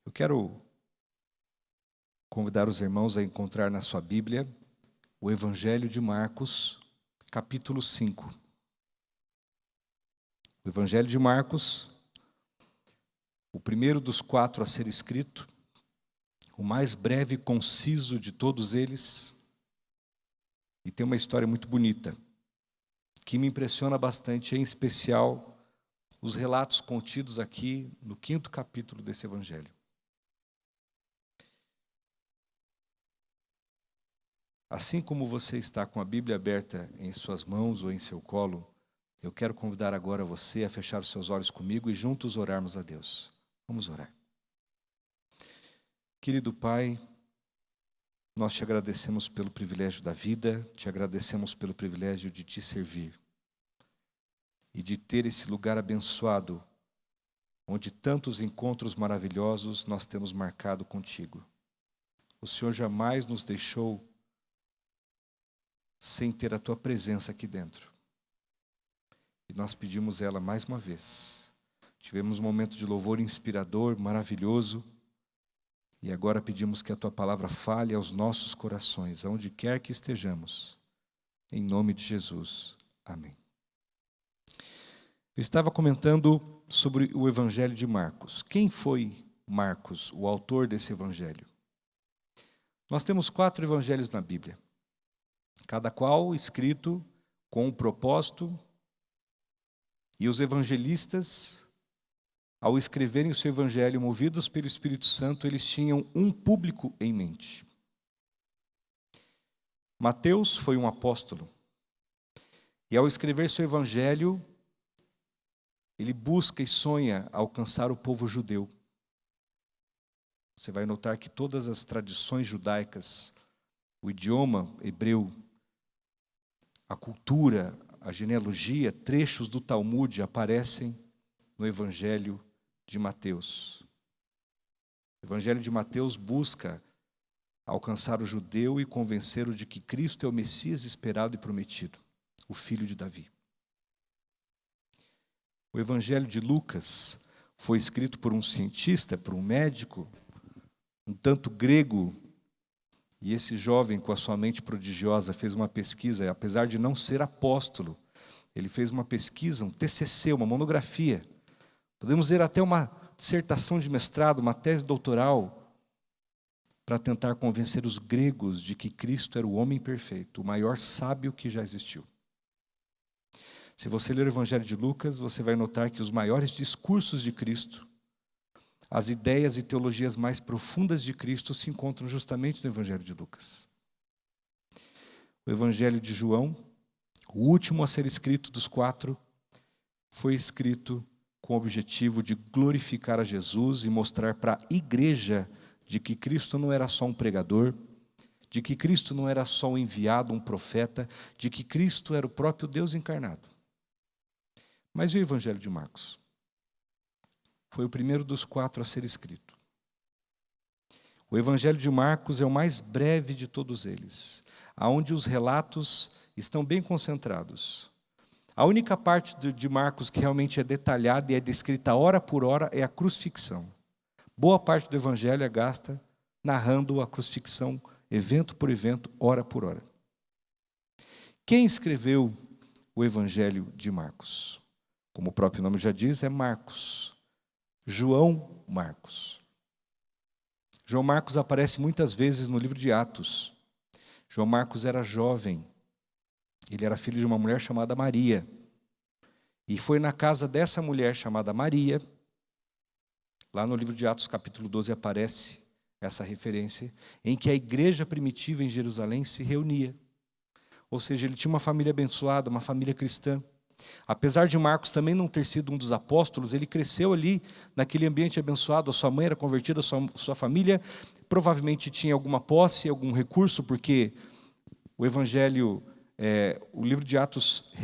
Eu quero convidar os irmãos a encontrar na sua Bíblia o Evangelho de Marcos, capítulo 5. O Evangelho de Marcos, o primeiro dos 4 a ser escrito, o mais breve e conciso de todos eles, e tem uma história muito bonita, que me impressiona bastante, em especial os relatos contidos aqui no 5º capítulo desse Evangelho. Assim como você está com a Bíblia aberta em suas mãos ou em seu colo, eu quero convidar agora você a fechar os seus olhos comigo e juntos orarmos a Deus. Vamos orar. Querido Pai, nós te agradecemos pelo privilégio da vida, te agradecemos pelo privilégio de te servir e de ter esse lugar abençoado, onde tantos encontros maravilhosos nós temos marcado contigo. O Senhor jamais nos deixou sem ter a tua presença aqui dentro. E nós pedimos ela mais uma vez. Tivemos um momento de louvor inspirador, maravilhoso, e agora pedimos que a tua palavra fale aos nossos corações, aonde quer que estejamos. Em nome de Jesus. Amém. Eu estava comentando sobre o Evangelho de Marcos. Quem foi Marcos, o autor desse Evangelho? Nós temos 4 evangelhos na Bíblia, cada qual escrito com um propósito, e os evangelistas, ao escreverem o seu evangelho, movidos pelo Espírito Santo, eles tinham um público em mente. Mateus foi um apóstolo, e ao escrever seu evangelho, ele busca e sonha alcançar o povo judeu. Você vai notar que todas as tradições judaicas, o idioma hebreu, a cultura, a genealogia, trechos do Talmud aparecem no Evangelho de Mateus. O Evangelho de Mateus busca alcançar o judeu e convencê-lo de que Cristo é o Messias esperado e prometido, o filho de Davi. O Evangelho de Lucas foi escrito por um cientista, por um médico, um tanto grego, e esse jovem, com a sua mente prodigiosa, fez uma pesquisa, apesar de não ser apóstolo, ele fez uma pesquisa, um TCC, uma monografia, podemos dizer até uma dissertação de mestrado, uma tese doutoral, para tentar convencer os gregos de que Cristo era o homem perfeito, o maior sábio que já existiu. Se você ler o Evangelho de Lucas, você vai notar que os maiores discursos de Cristo, as ideias e teologias mais profundas de Cristo se encontram justamente no Evangelho de Lucas. O Evangelho de João, o último a ser escrito dos 4, foi escrito com o objetivo de glorificar a Jesus e mostrar para a igreja de que Cristo não era só um pregador, de que Cristo não era só um enviado, um profeta, de que Cristo era o próprio Deus encarnado. Mas e o Evangelho de Marcos? Foi o primeiro dos 4 a ser escrito. O Evangelho de Marcos é o mais breve de todos eles, onde os relatos estão bem concentrados. A única parte de Marcos que realmente é detalhada e é descrita hora por hora é a crucifixão. Boa parte do Evangelho é gasta narrando a crucifixão, evento por evento, hora por hora. Quem escreveu o Evangelho de Marcos? Como o próprio nome já diz, é Marcos. João Marcos. João Marcos aparece muitas vezes no livro de Atos. João Marcos era jovem. Ele era filho de uma mulher chamada Maria. E foi na casa dessa mulher chamada Maria, lá no livro de Atos capítulo 12 aparece essa referência, em que a igreja primitiva em Jerusalém se reunia. Ou seja, ele tinha uma família abençoada, uma família cristã. Apesar de Marcos também não ter sido um dos apóstolos, ele cresceu ali naquele ambiente abençoado, a sua mãe era convertida, a sua família provavelmente tinha alguma posse, algum recurso, porque o Evangelho, o livro de Atos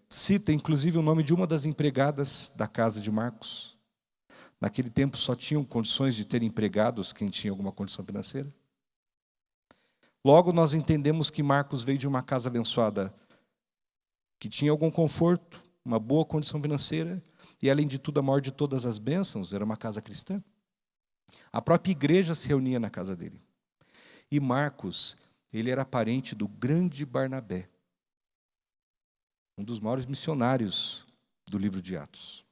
cita inclusive o nome de uma das empregadas da casa de Marcos. Naquele tempo só tinham condições de ter empregados quem tinha alguma condição financeira. Logo nós entendemos que Marcos veio de uma casa abençoada, que tinha algum conforto, uma boa condição financeira, e além de tudo, a maior de todas as bênçãos, era uma casa cristã. A própria igreja se reunia na casa dele. E Marcos, ele era parente do grande Barnabé, um dos maiores missionários do livro de Atos.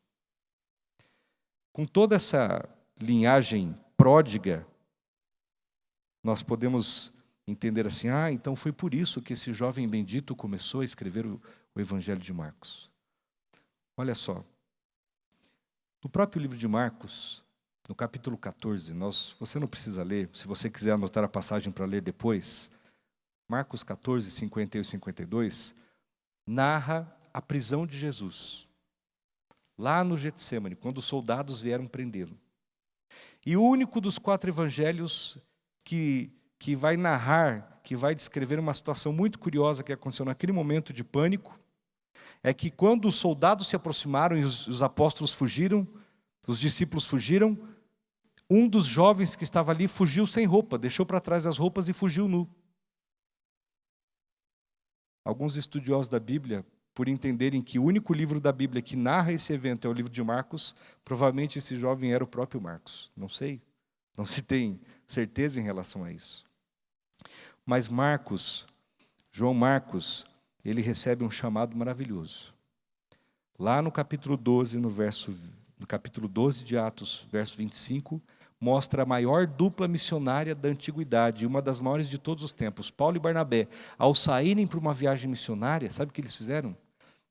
Com toda essa linhagem pródiga, nós podemos entender assim, então foi por isso que esse jovem bendito começou a escrever o Evangelho de Marcos. Olha só, no próprio livro de Marcos, no capítulo 14, você não precisa ler, se você quiser anotar a passagem para ler depois, Marcos 14, 51 e 52, narra a prisão de Jesus, lá no Getsêmani, quando os soldados vieram prendê-lo. E o único dos 4 evangelhos que vai narrar, que vai descrever uma situação muito curiosa que aconteceu naquele momento de pânico, é que quando os soldados se aproximaram e os apóstolos fugiram, os discípulos fugiram, um dos jovens que estava ali fugiu sem roupa, deixou para trás as roupas e fugiu nu. Alguns estudiosos da Bíblia, por entenderem que o único livro da Bíblia que narra esse evento é o livro de Marcos, provavelmente esse jovem era o próprio Marcos. Não sei, não se tem certeza em relação a isso. Mas João Marcos, ele recebe um chamado maravilhoso. Lá no capítulo 12, no capítulo 12 de Atos, verso 25, mostra a maior dupla missionária da antiguidade, uma das maiores de todos os tempos, Paulo e Barnabé. Ao saírem para uma viagem missionária, sabe o que eles fizeram?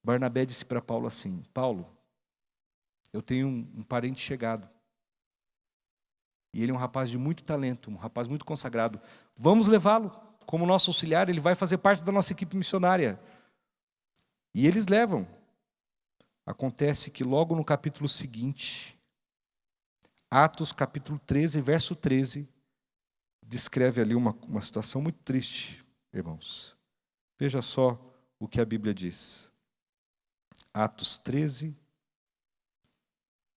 Barnabé disse para Paulo assim, Paulo, eu tenho um parente chegado, e ele é um rapaz de muito talento, um rapaz muito consagrado, vamos levá-lo como nosso auxiliar, ele vai fazer parte da nossa equipe missionária. E eles levam. Acontece que logo no capítulo seguinte, Atos capítulo 13, verso 13, descreve ali uma situação muito triste, irmãos. Veja só o que a Bíblia diz. Atos 13,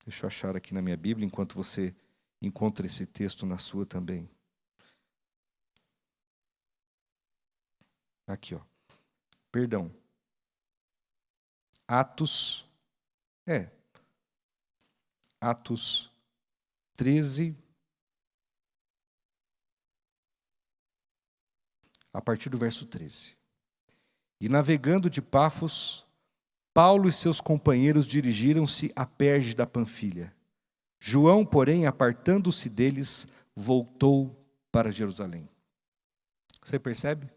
deixa eu achar aqui na minha Bíblia, enquanto você encontra esse texto na sua também. Aqui, perdão. Atos 13, a partir do verso 13. E navegando de Pafos, Paulo e seus companheiros dirigiram-se a Perge da Panfilha. João, porém, apartando-se deles, voltou para Jerusalém. Você percebe?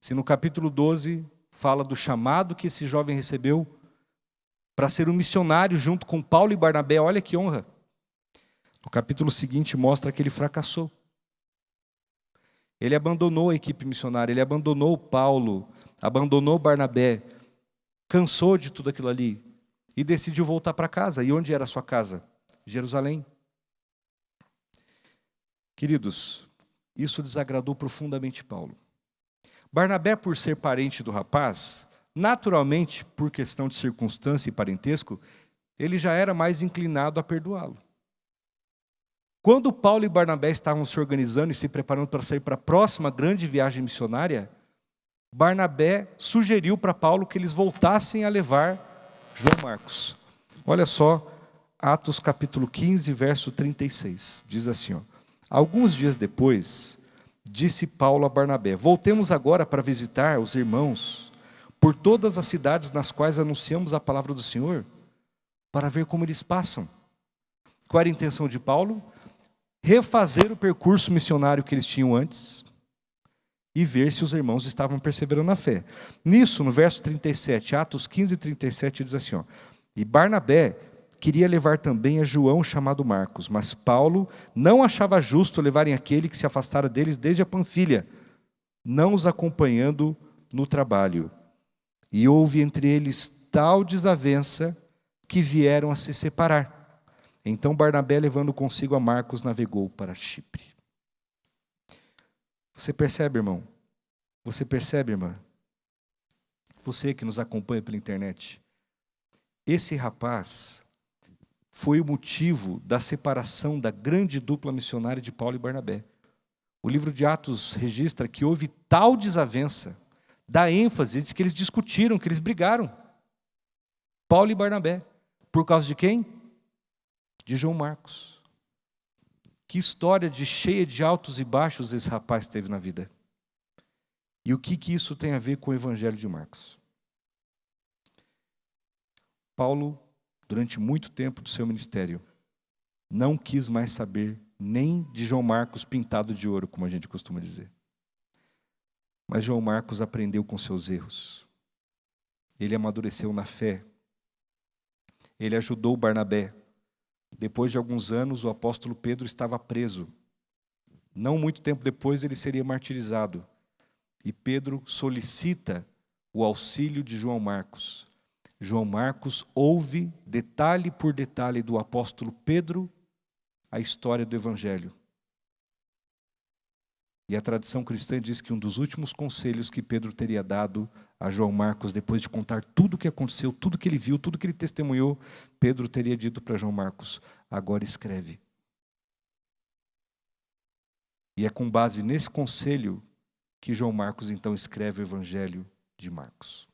Se no capítulo 12 fala do chamado que esse jovem recebeu para ser um missionário junto com Paulo e Barnabé, olha que honra. No capítulo seguinte mostra que ele fracassou. Ele abandonou a equipe missionária, ele abandonou Paulo, abandonou Barnabé, cansou de tudo aquilo ali e decidiu voltar para casa. E onde era a sua casa? Jerusalém. Queridos, isso desagradou profundamente Paulo. Barnabé, por ser parente do rapaz, naturalmente, por questão de circunstância e parentesco, ele já era mais inclinado a perdoá-lo. Quando Paulo e Barnabé estavam se organizando e se preparando para sair para a próxima grande viagem missionária, Barnabé sugeriu para Paulo que eles voltassem a levar João Marcos. Olha só, Atos capítulo 15, verso 36. Diz assim, alguns dias depois, disse Paulo a Barnabé, voltemos agora para visitar os irmãos por todas as cidades nas quais anunciamos a palavra do Senhor, para ver como eles passam. Qual era a intenção de Paulo? Refazer o percurso missionário que eles tinham antes e ver se os irmãos estavam perseverando na fé. Nisso, no verso 37, Atos 15, 37, diz assim, e Barnabé queria levar também a João chamado Marcos, mas Paulo não achava justo levarem aquele que se afastara deles desde a Panfilha, não os acompanhando no trabalho. E houve entre eles tal desavença que vieram a se separar. Então Barnabé, levando consigo a Marcos, navegou para Chipre. Você percebe, irmão? Você percebe, irmã? Você que nos acompanha pela internet. Esse rapaz foi o motivo da separação da grande dupla missionária de Paulo e Barnabé. O livro de Atos registra que houve tal desavença, dá ênfase, diz que eles discutiram, que eles brigaram. Paulo e Barnabé. Por causa de quem? De João Marcos. Que história cheia de altos e baixos esse rapaz teve na vida. E o que isso tem a ver com o Evangelho de Marcos? Paulo, durante muito tempo do seu ministério, não quis mais saber nem de João Marcos pintado de ouro, como a gente costuma dizer. Mas João Marcos aprendeu com seus erros. Ele amadureceu na fé. Ele ajudou Barnabé. Depois de alguns anos, o apóstolo Pedro estava preso. Não muito tempo depois, ele seria martirizado. E Pedro solicita o auxílio de João Marcos. João Marcos ouve, detalhe por detalhe, do apóstolo Pedro, a história do Evangelho. E a tradição cristã diz que um dos últimos conselhos que Pedro teria dado a João Marcos, depois de contar tudo o que aconteceu, tudo que ele viu, tudo que ele testemunhou, Pedro teria dito para João Marcos: agora escreve. E é com base nesse conselho que João Marcos então escreve o Evangelho de Marcos.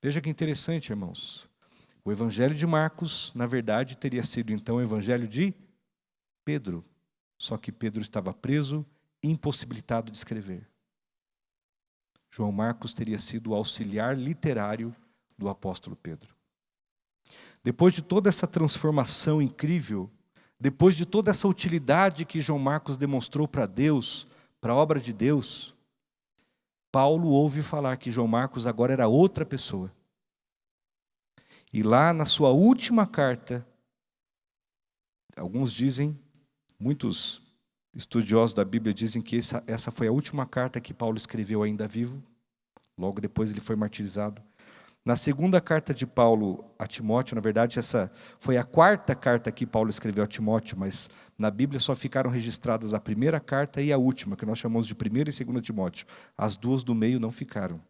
Veja que interessante, irmãos. O Evangelho de Marcos, na verdade, teria sido então o Evangelho de Pedro. Só que Pedro estava preso, impossibilitado de escrever. João Marcos teria sido o auxiliar literário do apóstolo Pedro. Depois de toda essa transformação incrível, depois de toda essa utilidade que João Marcos demonstrou para Deus, para a obra de Deus, Paulo ouve falar que João Marcos agora era outra pessoa. E lá na sua última carta, alguns dizem, muitos estudiosos da Bíblia dizem que essa foi a última carta que Paulo escreveu ainda vivo. Logo depois ele foi martirizado. Na segunda carta de Paulo a Timóteo, na verdade essa foi a quarta carta que Paulo escreveu a Timóteo, mas na Bíblia só ficaram registradas a primeira carta e a última, que nós chamamos de 1ª e 2ª Timóteo. As duas do meio não ficaram.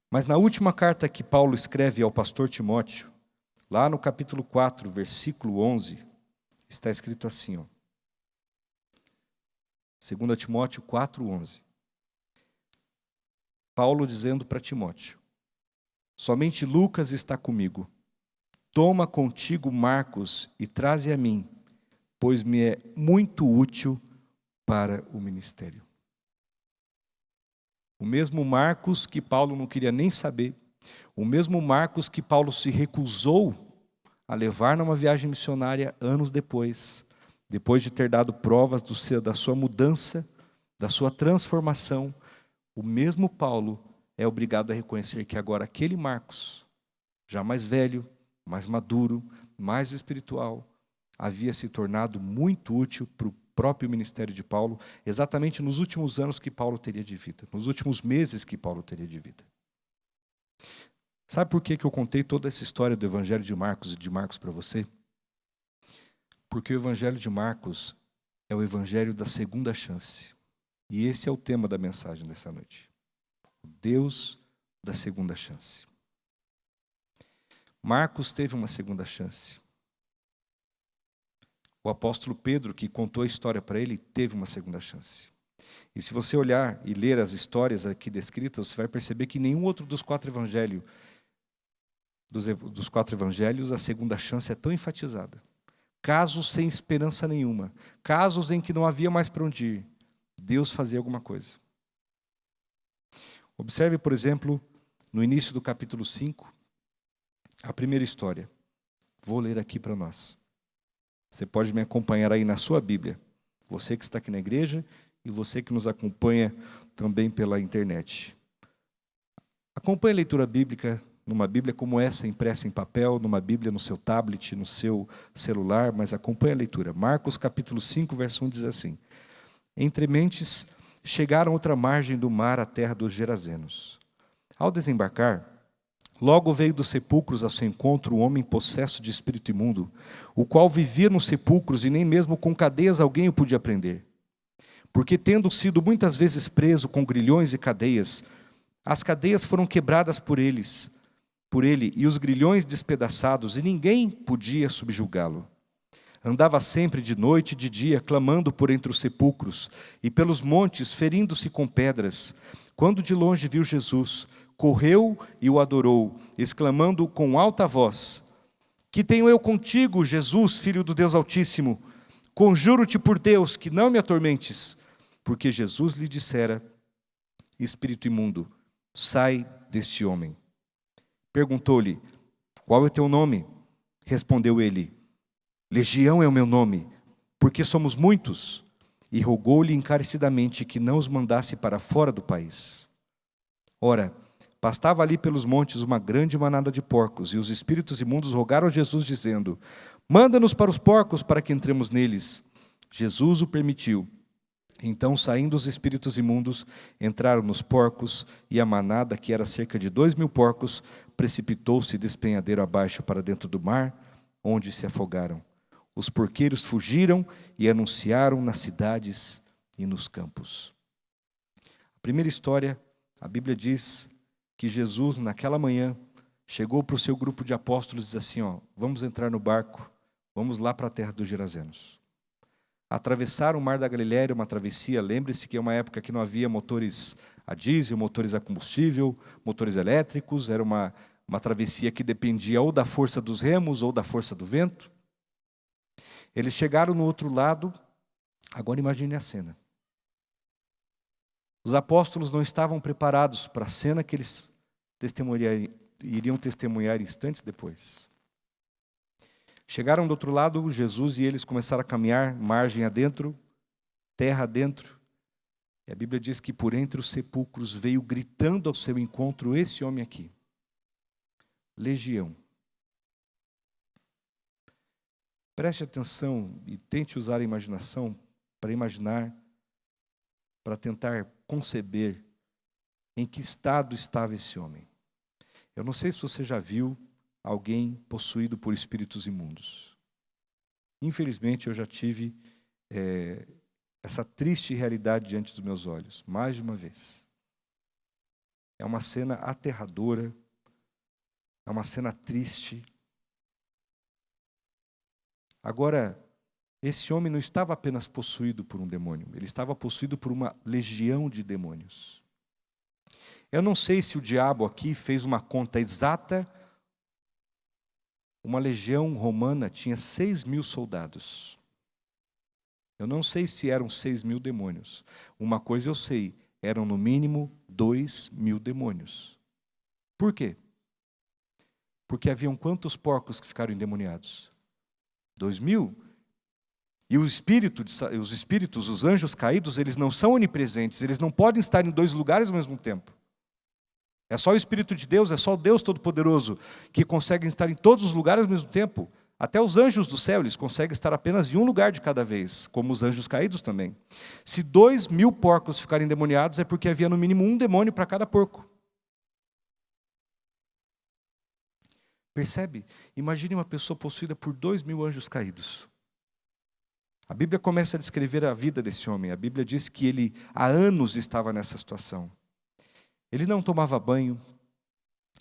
Mas na última carta que Paulo escreve ao pastor Timóteo, lá no capítulo 4, versículo 11, está escrito assim, 2 Timóteo 4:11. Paulo dizendo para Timóteo: somente Lucas está comigo. Toma contigo Marcos e traze a mim, pois me é muito útil para o ministério. O mesmo Marcos que Paulo não queria nem saber, o mesmo Marcos que Paulo se recusou a levar numa viagem missionária anos depois de ter dado provas da sua mudança, da sua transformação, o mesmo Paulo é obrigado a reconhecer que agora aquele Marcos, já mais velho, mais maduro, mais espiritual, havia se tornado muito útil para o próprio ministério de Paulo, exatamente nos últimos anos que Paulo teria de vida, nos últimos meses que Paulo teria de vida. Sabe por que eu contei toda essa história do Evangelho de Marcos e de Marcos para você? Porque o Evangelho de Marcos é o Evangelho da segunda chance. E esse é o tema da mensagem dessa noite. O Deus da segunda chance. Marcos teve uma segunda chance. O apóstolo Pedro, que contou a história para ele, teve uma segunda chance. E se você olhar e ler as histórias aqui descritas, você vai perceber que nenhum outro dos quatro evangelhos, a segunda chance é tão enfatizada. Casos sem esperança nenhuma, casos em que não havia mais para onde ir, Deus fazia alguma coisa. Observe, por exemplo, no início do capítulo 5, a primeira história. Vou ler aqui para nós. Você pode me acompanhar aí na sua Bíblia. Você que está aqui na igreja e você que nos acompanha também pela internet. Acompanhe a leitura bíblica numa Bíblia como essa, impressa em papel, numa Bíblia no seu tablet, no seu celular, mas acompanhe a leitura. Marcos capítulo 5, verso 1 diz assim: Entre mentes, chegaram a outra margem do mar, à terra dos Gerazenos. Ao desembarcar, logo veio dos sepulcros a seu encontro um homem possesso de espírito imundo, o qual vivia nos sepulcros e nem mesmo com cadeias alguém o podia prender. Porque tendo sido muitas vezes preso com grilhões e cadeias, as cadeias foram quebradas por ele e os grilhões despedaçados, e ninguém podia subjugá-lo. Andava sempre de noite e de dia, clamando por entre os sepulcros, e pelos montes, ferindo-se com pedras. Quando de longe viu Jesus, correu e o adorou, exclamando com alta voz: Que tenho eu contigo, Jesus, Filho do Deus Altíssimo? Conjuro-te por Deus que não me atormentes. Porque Jesus lhe dissera: espírito imundo, sai deste homem. Perguntou-lhe: qual é o teu nome? Respondeu ele: Legião é o meu nome, porque somos muitos. E rogou-lhe encarecidamente que não os mandasse para fora do país. Ora, pastava ali pelos montes uma grande manada de porcos, e os espíritos imundos rogaram a Jesus, dizendo: manda-nos para os porcos, para que entremos neles. Jesus o permitiu. Então, saindo os espíritos imundos, entraram nos porcos, e a manada, que era cerca de 2.000 porcos, precipitou-se despenhadeiro abaixo para dentro do mar, onde se afogaram. Os porqueiros fugiram e anunciaram nas cidades e nos campos. A primeira história, a Bíblia diz que Jesus, naquela manhã, chegou para o seu grupo de apóstolos e disse assim: vamos entrar no barco, vamos lá para a terra dos Gerazenos. Atravessaram o mar da Galileia, uma travessia. Lembre-se que é uma época que não havia motores a diesel, motores a combustível, motores elétricos. Era uma travessia que dependia ou da força dos remos ou da força do vento. Eles chegaram no outro lado. Agora imagine a cena. Os apóstolos não estavam preparados para a cena que eles iriam testemunhar instantes depois. Chegaram do outro lado, Jesus e eles começaram a caminhar, margem adentro, terra adentro. E a Bíblia diz que por entre os sepulcros veio gritando ao seu encontro esse homem aqui. Legião. Preste atenção e tente usar a imaginação para imaginar, para tentar conceber em que estado estava esse homem. Eu não sei se você já viu alguém possuído por espíritos imundos. Infelizmente, eu já tive essa triste realidade diante dos meus olhos, mais de uma vez. É uma cena aterradora, é uma cena triste. Agora, esse homem não estava apenas possuído por um demônio, ele estava possuído por uma legião de demônios. Eu não sei se o diabo aqui fez uma conta exata. Uma legião romana tinha 6.000 soldados. Eu não sei se eram 6.000 demônios. Uma coisa eu sei, eram no mínimo 2.000 demônios. Por quê? Porque haviam quantos porcos que ficaram endemoniados? 2.000. E os espíritos, os anjos caídos, eles não são onipresentes, eles não podem estar em 2 lugares ao mesmo tempo. É só o Espírito de Deus, é só o Deus Todo-Poderoso que consegue estar em todos os lugares ao mesmo tempo. Até os anjos do céu, eles conseguem estar apenas em um lugar de cada vez, como os anjos caídos também. Se 2.000 porcos ficarem endemoniados, é porque havia no mínimo um demônio para cada porco. Percebe? Imagine uma pessoa possuída por 2.000 anjos caídos. A Bíblia começa a descrever a vida desse homem. A Bíblia diz que ele há anos estava nessa situação. Ele não tomava banho,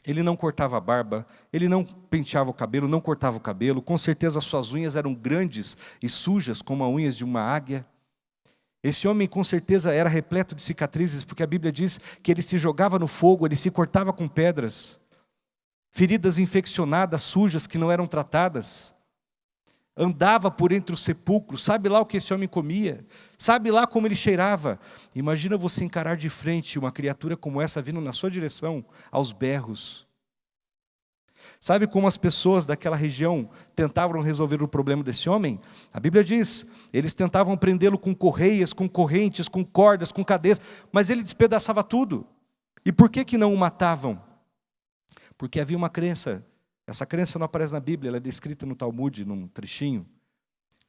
ele não cortava a barba, ele não penteava o cabelo, não cortava o cabelo. Com certeza as suas unhas eram grandes e sujas, como as unhas de uma águia. Esse homem com certeza era repleto de cicatrizes, porque a Bíblia diz que ele se jogava no fogo, ele se cortava com pedras. Feridas infeccionadas, sujas, que não eram tratadas. Andava por entre os sepulcros, sabe lá o que esse homem comia, sabe lá como ele cheirava. Imagina você encarar de frente uma criatura como essa vindo na sua direção, aos berros. Sabe como as pessoas daquela região tentavam resolver o problema desse homem? A Bíblia diz, eles tentavam prendê-lo com correias, com correntes, com cordas, com cadeias, mas ele despedaçava tudo. E por que não o matavam? Porque havia uma crença. Essa crença não aparece na Bíblia, ela é descrita no Talmud, num trechinho,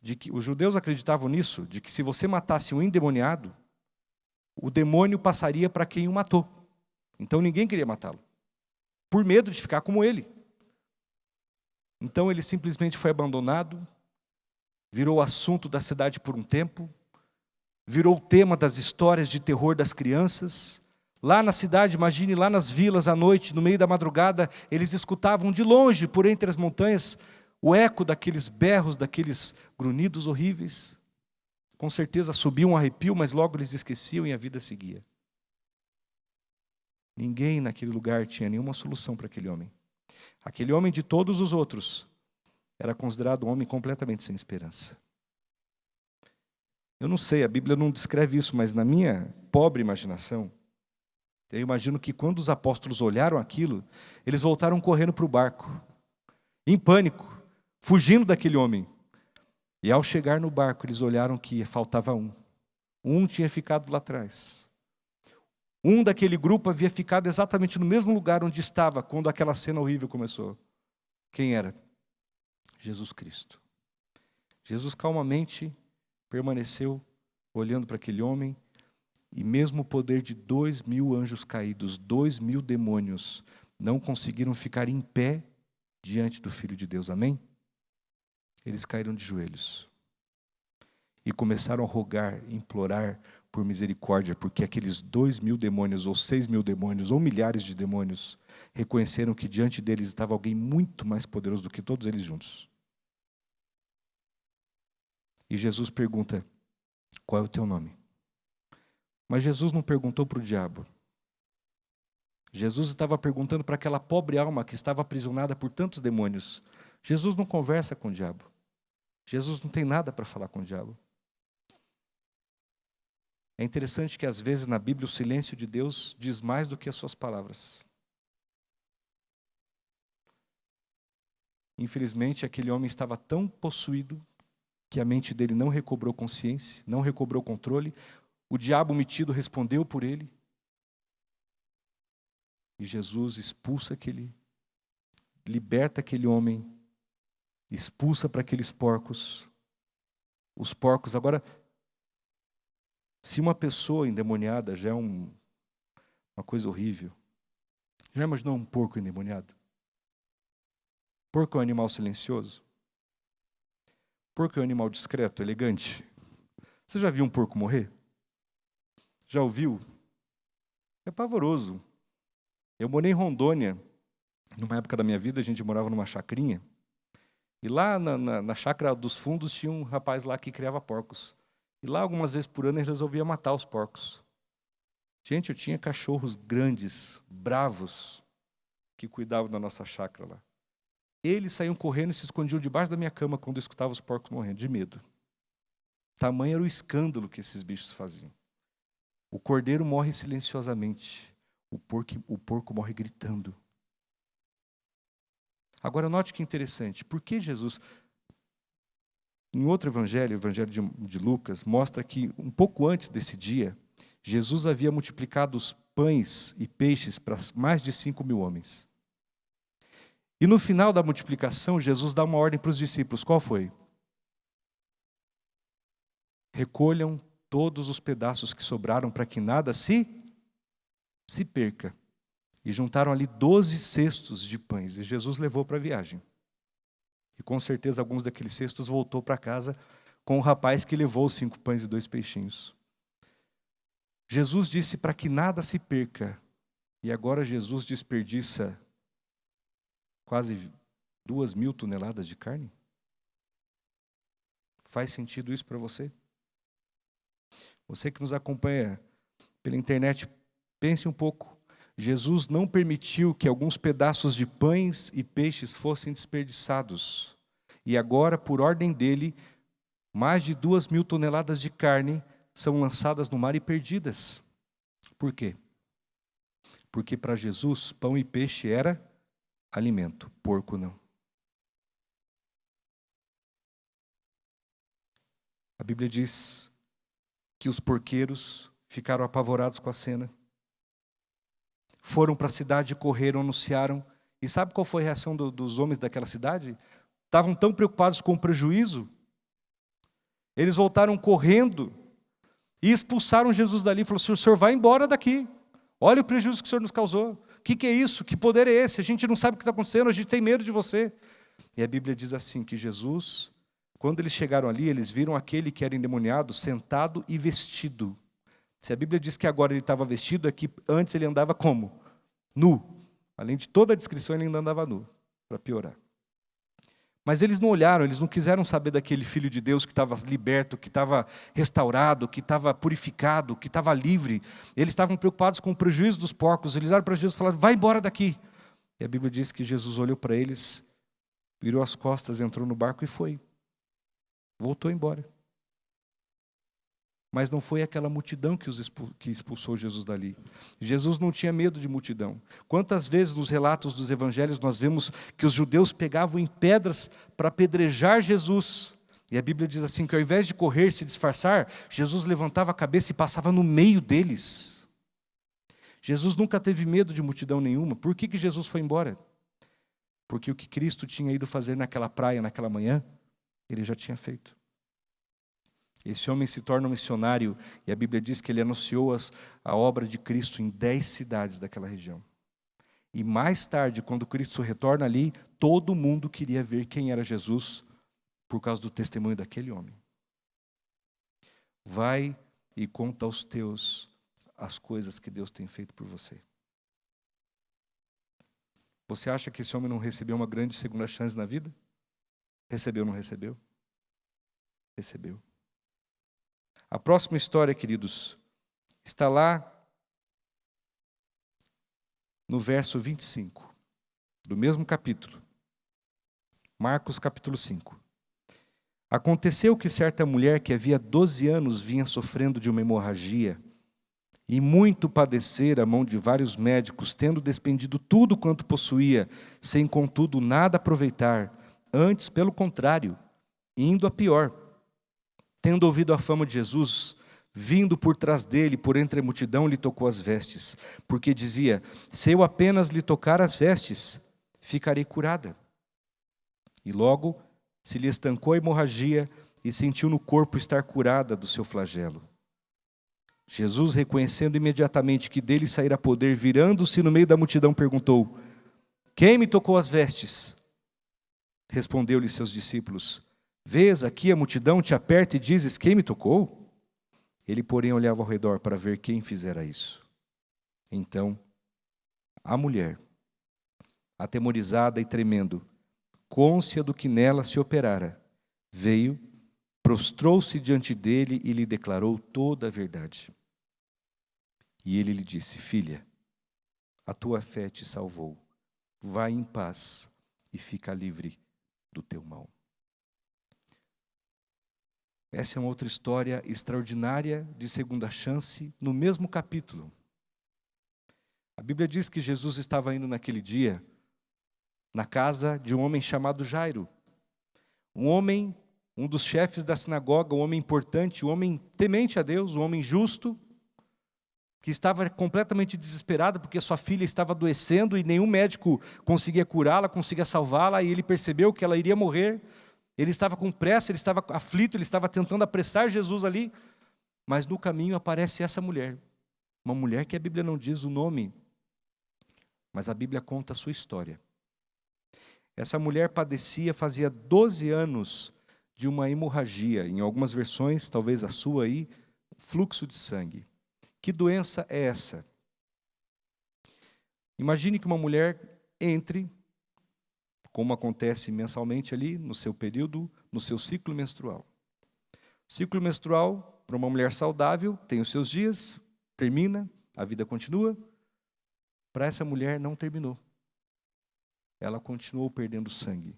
de que os judeus acreditavam nisso, de que se você matasse um endemoniado, o demônio passaria para quem o matou. Então ninguém queria matá-lo, por medo de ficar como ele. Então ele simplesmente foi abandonado, virou assunto da cidade por um tempo, virou o tema das histórias de terror das crianças. Lá na cidade, imagine, lá nas vilas, à noite, no meio da madrugada, eles escutavam de longe, por entre as montanhas, o eco daqueles berros, daqueles grunhidos horríveis. Com certeza subiam um arrepio, mas logo eles esqueciam e a vida seguia. Ninguém naquele lugar tinha nenhuma solução para aquele homem. Aquele homem de todos os outros, era considerado um homem completamente sem esperança. Eu não sei, a Bíblia não descreve isso, mas na minha pobre imaginação, eu imagino que quando os apóstolos olharam aquilo, eles voltaram correndo para o barco, em pânico, fugindo daquele homem. E ao chegar no barco, eles olharam que faltava um. Um tinha ficado lá atrás. Um daquele grupo havia ficado exatamente no mesmo lugar onde estava quando aquela cena horrível começou. Quem era? Jesus Cristo. Jesus calmamente permaneceu olhando para aquele homem, e mesmo o poder de 2.000 anjos caídos, 2.000 demônios, não conseguiram ficar em pé diante do Filho de Deus. Amém? Eles caíram de joelhos e começaram a rogar, implorar por misericórdia, porque aqueles 2.000 demônios, ou 6.000 demônios, ou milhares de demônios, reconheceram que diante deles estava alguém muito mais poderoso do que todos eles juntos. E Jesus pergunta: qual é o teu nome? Mas Jesus não perguntou para o diabo. Jesus estava perguntando para aquela pobre alma que estava aprisionada por tantos demônios. Jesus não conversa com o diabo. Jesus não tem nada para falar com o diabo. É interessante que às vezes na Bíblia o silêncio de Deus diz mais do que as suas palavras. Infelizmente, aquele homem estava tão possuído que a mente dele não recobrou consciência, não recobrou controle. O diabo metido respondeu por ele. E Jesus expulsa liberta aquele homem, expulsa para aqueles porcos. Os porcos, agora, se uma pessoa endemoniada já é uma coisa horrível, já imaginou um porco endemoniado? Porco é um animal silencioso. Porco é um animal discreto, elegante. Você já viu um porco morrer? Já ouviu? É pavoroso. Eu morei em Rondônia, numa época da minha vida, a gente morava numa chacrinha, e lá na chácara dos fundos tinha um rapaz lá que criava porcos. E lá, algumas vezes por ano, ele resolvia matar os porcos. Gente, eu tinha cachorros grandes, bravos, que cuidavam da nossa chácara lá. Eles saíam correndo e se escondiam debaixo da minha cama quando eu escutava os porcos morrendo, de medo. Tamanho era o escândalo que esses bichos faziam. O cordeiro morre silenciosamente. O porco morre gritando. Agora, note que interessante. Por que Jesus... Em outro evangelho, o evangelho de Lucas, mostra que um pouco antes desse dia, Jesus havia multiplicado os pães e peixes para mais de 5.000 homens. E no final da multiplicação, Jesus dá uma ordem para os discípulos. Qual foi? Recolham todos os pedaços que sobraram para que nada se perca. E juntaram ali 12 cestos de pães. E Jesus levou para a viagem. E com certeza alguns daqueles cestos voltou para casa com o rapaz que levou os 5 pães e 2 peixinhos. Jesus disse para que nada se perca. E agora Jesus desperdiça quase 2.000 toneladas de carne? Faz sentido isso para você? Você que nos acompanha pela internet, pense um pouco. Jesus não permitiu que alguns pedaços de pães e peixes fossem desperdiçados. E agora, por ordem dele, mais de 2.000 toneladas de carne são lançadas no mar e perdidas. Por quê? Porque para Jesus, pão e peixe era alimento, porco não. A Bíblia diz que os porqueiros ficaram apavorados com a cena. Foram para a cidade, correram, anunciaram. E sabe qual foi a reação dos homens daquela cidade? Estavam tão preocupados com o prejuízo. Eles voltaram correndo e expulsaram Jesus dali. Falaram: o senhor vai embora daqui. Olha o prejuízo que o senhor nos causou. O que é isso? Que poder é esse? A gente não sabe o que está acontecendo, a gente tem medo de você. E a Bíblia diz assim, que Jesus, quando eles chegaram ali, eles viram aquele que era endemoniado sentado e vestido. Se a Bíblia diz que agora ele estava vestido, é que antes ele andava como? Nu. Além de toda a descrição, ele ainda andava nu, para piorar. Mas eles não olharam, eles não quiseram saber daquele Filho de Deus que estava liberto, que estava restaurado, que estava purificado, que estava livre. Eles estavam preocupados com o prejuízo dos porcos. Eles olharam para Jesus e falaram: vai embora daqui. E a Bíblia diz que Jesus olhou para eles virou as costas, entrou no barco e foi. Voltou embora. Mas não foi aquela multidão que expulsou Jesus dali. Jesus não tinha medo de multidão. Quantas vezes nos relatos dos evangelhos nós vemos que os judeus pegavam em pedras para apedrejar Jesus. E a Bíblia diz assim, que ao invés de correr, se disfarçar, Jesus levantava a cabeça e passava no meio deles. Jesus nunca teve medo de multidão nenhuma. Por que Jesus foi embora? Porque o que Cristo tinha ido fazer naquela praia, naquela manhã, ele já tinha feito. Esse homem se torna um missionário e a Bíblia diz que ele anunciou a obra de Cristo em 10 cidades daquela região. E mais tarde, quando Cristo retorna ali, todo mundo queria ver quem era Jesus por causa do testemunho daquele homem. Vai e conta aos teus as coisas que Deus tem feito por você. Você acha que esse homem não recebeu uma grande segunda chance na vida? Recebeu ou não recebeu? Recebeu. A próxima história, queridos, está lá no verso 25, do mesmo capítulo. Marcos capítulo 5. Aconteceu que certa mulher que havia 12 anos vinha sofrendo de uma hemorragia e muito padecer à mão de vários médicos, tendo despendido tudo quanto possuía, sem contudo nada aproveitar, antes, pelo contrário, indo a pior. Tendo ouvido a fama de Jesus, vindo por trás dele, por entre a multidão, lhe tocou as vestes, porque dizia, se eu apenas lhe tocar as vestes, ficarei curada. E logo se lhe estancou a hemorragia e sentiu no corpo estar curada do seu flagelo. Jesus, reconhecendo imediatamente que dele saíra poder, virando-se no meio da multidão, perguntou, quem me tocou as vestes? Respondeu-lhe seus discípulos, vês aqui a multidão te aperta e dizes, quem me tocou? Ele, porém, olhava ao redor para ver quem fizera isso. Então, a mulher, atemorizada e tremendo, cônscia do que nela se operara, veio, prostrou-se diante dele e lhe declarou toda a verdade. E ele lhe disse, filha, a tua fé te salvou. Vai em paz e fica livre do teu mal. Essa é uma outra história extraordinária de segunda chance no mesmo capítulo. A Bíblia diz que Jesus estava indo naquele dia na casa de um homem chamado Jairo. Um homem, um dos chefes da sinagoga, um homem importante, um homem temente a Deus, um homem justo, que estava completamente desesperado porque sua filha estava adoecendo e nenhum médico conseguia curá-la, conseguia salvá-la, e ele percebeu que ela iria morrer. Ele estava com pressa, ele estava aflito, ele estava tentando apressar Jesus ali, mas no caminho aparece essa mulher, uma mulher que a Bíblia não diz o nome, mas a Bíblia conta a sua história. Essa mulher padecia, fazia 12 anos, de uma hemorragia, em algumas versões, talvez a sua aí, fluxo de sangue. Que doença é essa? Imagine que uma mulher entre, como acontece mensalmente ali, no seu período, no seu ciclo menstrual. Ciclo menstrual, para uma mulher saudável, tem os seus dias, termina, a vida continua. Para essa mulher não terminou. Ela continuou perdendo sangue,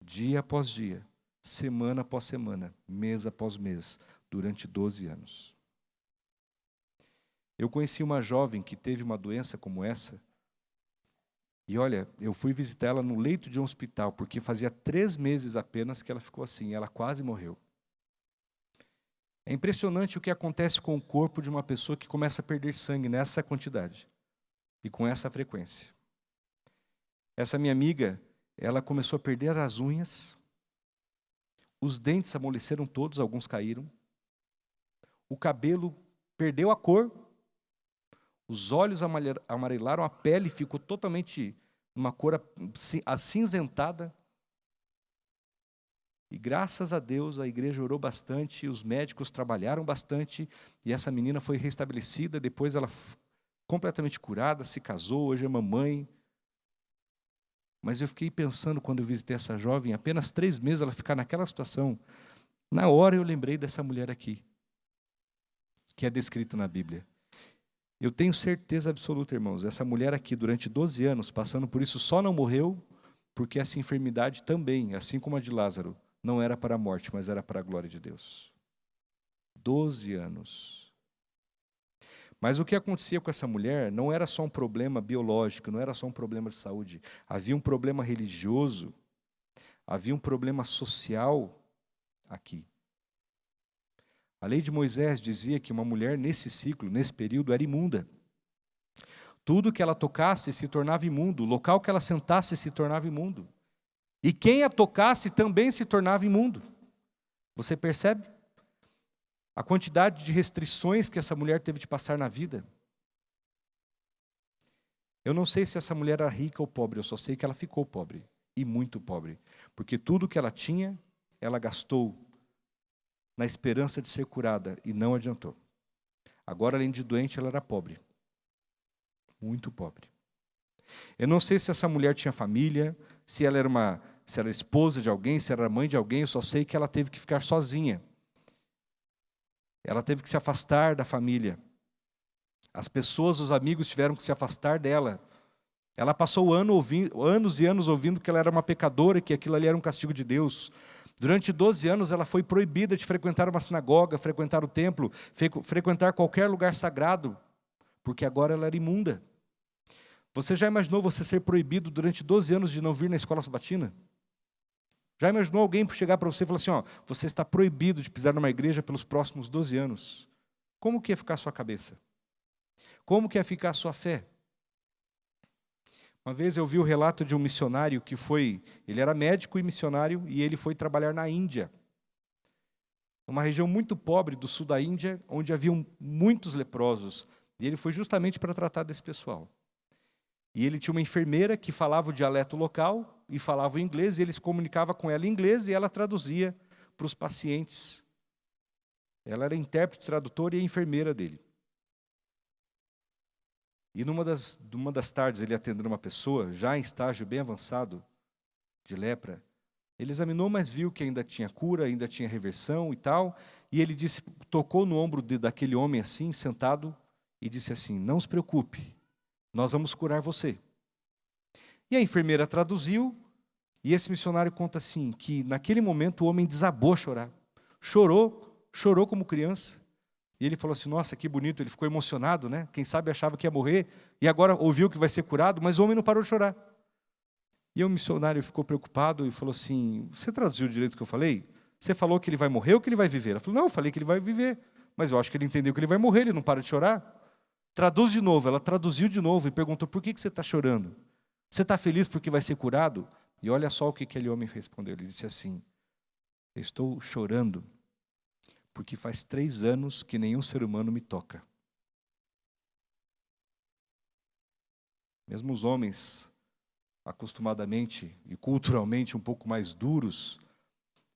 dia após dia, semana após semana, mês após mês, durante 12 anos. Eu conheci uma jovem que teve uma doença como essa, e olha, eu fui visitar ela no leito de um hospital, porque fazia 3 meses apenas que ela ficou assim, ela quase morreu. É impressionante o que acontece com o corpo de uma pessoa que começa a perder sangue nessa quantidade, e com essa frequência. Essa minha amiga, ela começou a perder as unhas, os dentes amoleceram todos, alguns caíram, o cabelo perdeu a cor, os olhos amarelaram, a pele ficou totalmente uma cor acinzentada. E graças a Deus a igreja orou bastante, os médicos trabalharam bastante, e essa menina foi restabelecida, depois ela completamente curada, se casou, hoje é mamãe. Mas eu fiquei pensando, quando eu visitei essa jovem, apenas 3 meses ela ficar naquela situação. Na hora eu lembrei dessa mulher aqui, que é descrita na Bíblia. Eu tenho certeza absoluta, irmãos, essa mulher aqui, durante 12 anos, passando por isso, só não morreu, porque essa enfermidade também, assim como a de Lázaro, não era para a morte, mas era para a glória de Deus. 12 anos. Mas o que acontecia com essa mulher não era só um problema biológico, não era só um problema de saúde. Havia um problema religioso, havia um problema social aqui. A lei de Moisés dizia que uma mulher nesse ciclo, nesse período, era imunda. Tudo que ela tocasse se tornava imundo, o local que ela sentasse se tornava imundo. E quem a tocasse também se tornava imundo. Você percebe? A quantidade de restrições que essa mulher teve de passar na vida. Eu não sei se essa mulher era rica ou pobre, eu só sei que ela ficou pobre, e muito pobre. Porque tudo que ela tinha, ela gastou na esperança de ser curada, e não adiantou. Agora, além de doente, ela era pobre. Muito pobre. Eu não sei se essa mulher tinha família, se ela era esposa de alguém, se era mãe de alguém, eu só sei que ela teve que ficar sozinha. Ela teve que se afastar da família. As pessoas, os amigos tiveram que se afastar dela. Ela passou anos e anos ouvindo que ela era uma pecadora e que aquilo ali era um castigo de Deus. Durante 12 anos ela foi proibida de frequentar uma sinagoga, frequentar o templo, frequentar qualquer lugar sagrado, porque agora ela era imunda. Você já imaginou você ser proibido durante 12 anos de não vir na escola sabatina? Já imaginou alguém chegar para você e falar assim, ó, você está proibido de pisar numa igreja pelos próximos 12 anos? Como que ia ficar a sua cabeça? Como que ia ficar a sua fé? Uma vez eu vi o relato de um missionário que ele era médico e missionário, e ele foi trabalhar na Índia. Uma região muito pobre do sul da Índia, onde haviam muitos leprosos. E ele foi justamente para tratar desse pessoal. E ele tinha uma enfermeira que falava o dialeto local e falava o inglês, e ele se comunicava com ela em inglês e ela traduzia para os pacientes. Ela era intérprete, tradutora e enfermeira dele. E numa das tardes, ele atendendo uma pessoa, já em estágio bem avançado de lepra, ele examinou, mas viu que ainda tinha cura, ainda tinha reversão e tal, e ele tocou no ombro daquele homem assim, sentado, e disse assim, não se preocupe, nós vamos curar você. E a enfermeira traduziu, e esse missionário conta assim, que naquele momento o homem desabou a chorar. Chorou como criança. E ele falou assim, nossa, que bonito, ele ficou emocionado, né? Quem sabe achava que ia morrer, e agora ouviu que vai ser curado, mas o homem não parou de chorar. E o missionário ficou preocupado e falou assim, você traduziu direito o que eu falei? Você falou que ele vai morrer ou que ele vai viver? Ela falou, não, eu falei que ele vai viver, mas eu acho que ele entendeu que ele vai morrer, ele não para de chorar. Traduz de novo. Ela traduziu de novo e perguntou, por que você está chorando? Você está feliz porque vai ser curado? E olha só o que aquele homem respondeu. Ele disse assim, eu estou chorando porque faz 3 anos que nenhum ser humano me toca. Mesmo os homens, acostumadamente e culturalmente um pouco mais duros,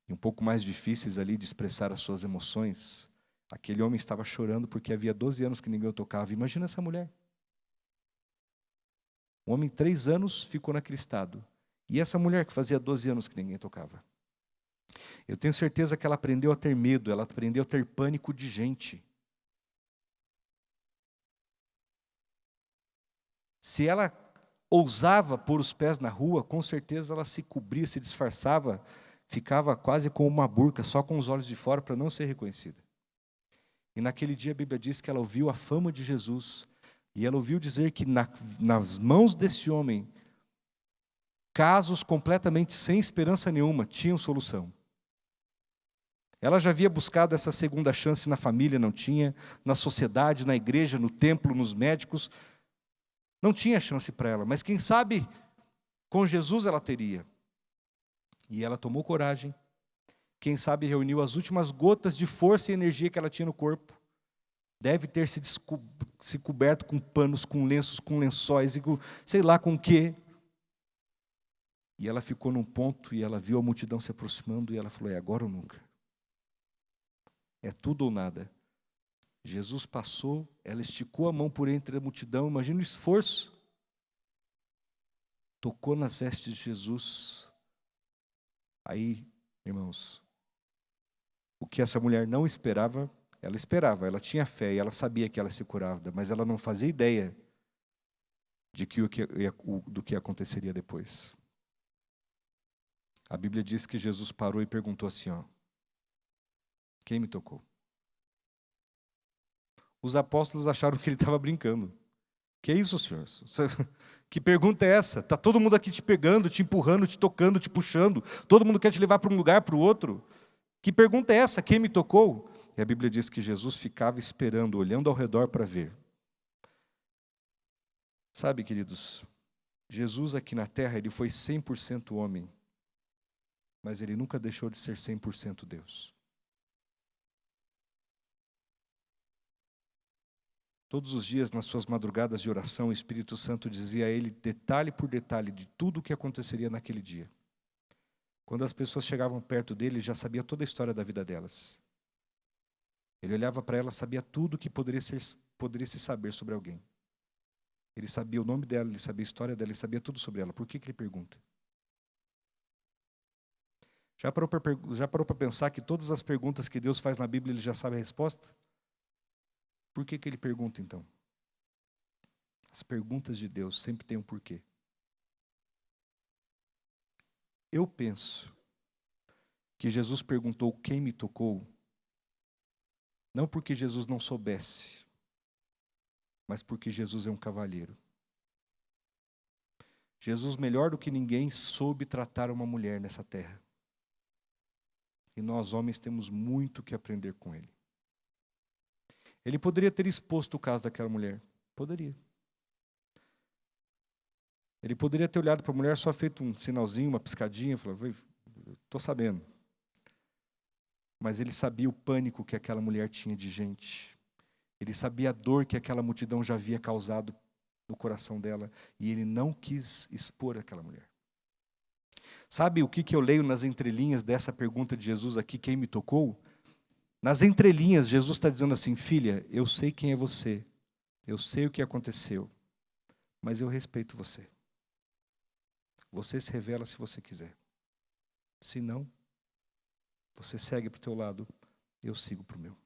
e um pouco mais difíceis ali de expressar as suas emoções, aquele homem estava chorando porque havia 12 anos que ninguém o tocava. Imagina essa mulher. O homem, 3 anos, ficou naquele estado. E essa mulher que fazia 12 anos que ninguém tocava. Eu tenho certeza que ela aprendeu a ter medo, ela aprendeu a ter pânico de gente. Se ela ousava pôr os pés na rua, com certeza ela se cobria, se disfarçava, ficava quase com uma burca, só com os olhos de fora para não ser reconhecida. E naquele dia a Bíblia diz que ela ouviu a fama de Jesus, e ela ouviu dizer que nas mãos desse homem, casos completamente sem esperança nenhuma tinham solução. Ela já havia buscado essa segunda chance na família, não tinha, na sociedade, na igreja, no templo, nos médicos, não tinha chance para ela, mas quem sabe com Jesus ela teria. E ela tomou coragem, quem sabe reuniu as últimas gotas de força e energia que ela tinha no corpo, deve ter se coberto com panos, com lenços, com lençóis, e com, sei lá com o quê. E ela ficou num ponto e ela viu a multidão se aproximando e ela falou, é agora ou nunca. É tudo ou nada. Jesus passou, ela esticou a mão por entre a multidão, imagina o esforço. Tocou nas vestes de Jesus. Aí, irmãos, o que essa mulher não esperava, ela tinha fé e ela sabia que ela se curava, mas ela não fazia ideia do que aconteceria depois. A Bíblia diz que Jesus parou e perguntou assim, ó, quem me tocou? Os apóstolos acharam que ele estava brincando. Que é isso, Senhor? Que pergunta é essa? Está todo mundo aqui te pegando, te empurrando, te tocando, te puxando. Todo mundo quer te levar para um lugar, para o outro. Que pergunta é essa? Quem me tocou? E a Bíblia diz que Jesus ficava esperando, olhando ao redor para ver. Sabe, queridos, Jesus aqui na terra, ele foi 100% homem, mas ele nunca deixou de ser 100% Deus. Todos os dias, nas suas madrugadas de oração, o Espírito Santo dizia a ele, detalhe por detalhe, de tudo o que aconteceria naquele dia. Quando as pessoas chegavam perto dele, ele já sabia toda a história da vida delas. Ele olhava para elas, sabia tudo o que poderia se saber sobre alguém. Ele sabia o nome dela, ele sabia a história dela, ele sabia tudo sobre ela. Por que ele pergunta? Já parou para pensar que todas as perguntas que Deus faz na Bíblia, ele já sabe a resposta? Por que ele pergunta, então? As perguntas de Deus sempre têm um porquê. Eu penso que Jesus perguntou quem me tocou, não porque Jesus não soubesse, mas porque Jesus é um cavalheiro. Jesus, melhor do que ninguém, soube tratar uma mulher nessa terra. E nós, homens, temos muito que aprender com ele. Ele poderia ter exposto o caso daquela mulher. Poderia. Ele poderia ter olhado para a mulher, só feito um sinalzinho, uma piscadinha, falado, estou sabendo. Mas ele sabia o pânico que aquela mulher tinha de gente. Ele sabia a dor que aquela multidão já havia causado no coração dela. E ele não quis expor aquela mulher. Sabe o que eu leio nas entrelinhas dessa pergunta de Jesus aqui, quem me tocou? Nas entrelinhas, Jesus está dizendo assim, filha, eu sei quem é você, eu sei o que aconteceu, mas eu respeito você. Você se revela se você quiser. Se não, você segue para o teu lado, eu sigo para o meu.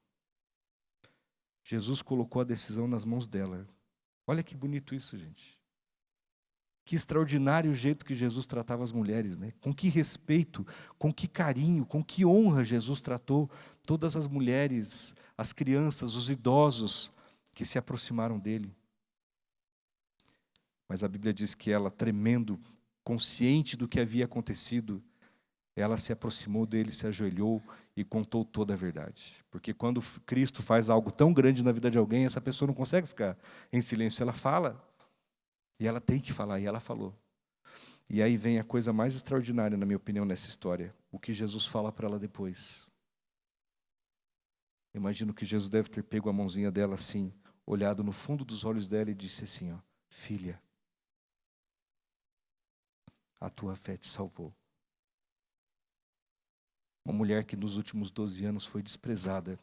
Jesus colocou a decisão nas mãos dela. Olha que bonito isso, gente. Que extraordinário o jeito que Jesus tratava as mulheres, né? Com que respeito, com que carinho, com que honra Jesus tratou todas as mulheres, as crianças, os idosos que se aproximaram dele. Mas a Bíblia diz que ela, tremendo, consciente do que havia acontecido, ela se aproximou dele, se ajoelhou e contou toda a verdade. Porque quando Cristo faz algo tão grande na vida de alguém, essa pessoa não consegue ficar em silêncio, ela fala. E ela tem que falar, e ela falou. E aí vem a coisa mais extraordinária, na minha opinião, nessa história. O que Jesus fala para ela depois. Imagino que Jesus deve ter pego a mãozinha dela assim, olhado no fundo dos olhos dela e disse assim, ó, filha, a tua fé te salvou. Uma mulher que nos últimos 12 anos foi desprezada,